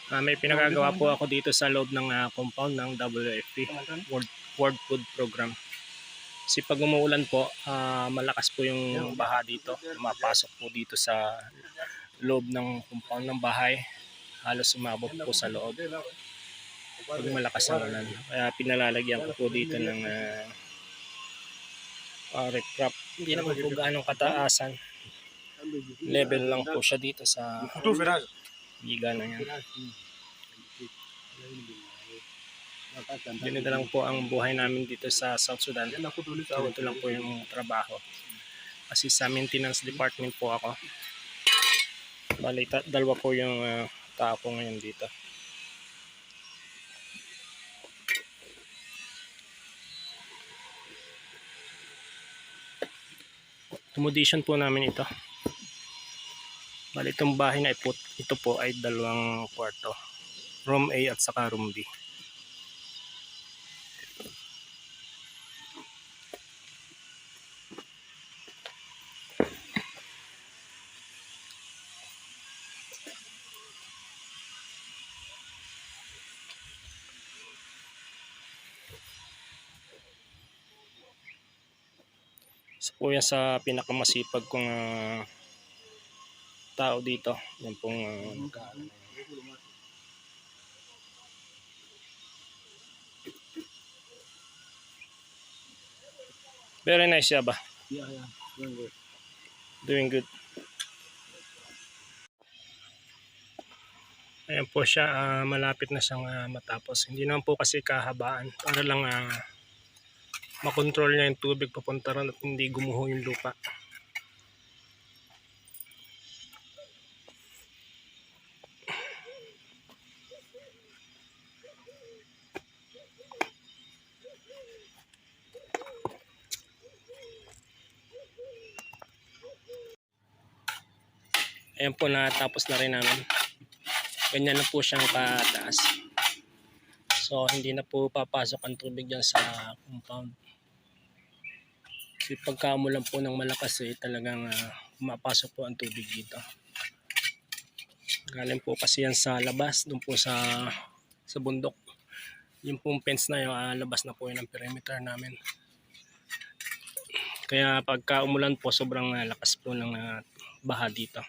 May pinagagawa po ako dito sa loob ng compound ng WFP, World Food Program. Kasi pag umuulan po, malakas po yung baha dito. Mapasok po dito sa loob ng compound ng bahay. Halos sumabog po sa loob pag malakas ang ulan. Kaya pinalalagyan ko po dito ng recrap. Hindi naman po gaano kataasan. Level lang po siya dito sa giga na yan. Ganito lang po ang buhay namin dito sa South Sudan. Ganito lang po yung trabaho. Kasi sa maintenance department po ako. Bali, dalawa po yung tao ko ngayon dito. Accommodation po namin ito. Bali, itong bahay na ito po ay 2 kwarto. Room A at saka room B. So po yan sa pinakamasipag kong tao dito. Yan pong very nice siya ba? Yeah, doing good. Doing good. Ayan po siya, malapit na siyang matapos. Hindi naman po kasi kahabaan para lang makontrol niya yung tubig papunta ron at hindi gumuho yung lupa. Ayan po, natapos na rin namin. Ganyan na po siyang kataas. So hindi na po papasok ang tubig dyan sa compound. Kasi pagka umulan po ng malakas talagang mapasok po ang tubig dito. Galing po kasi yan sa labas, doon po sa bundok. Yung pong fence na yun, labas na po yun ang perimeter namin. Kaya pagka umulan po, sobrang lakas po ng baha dito.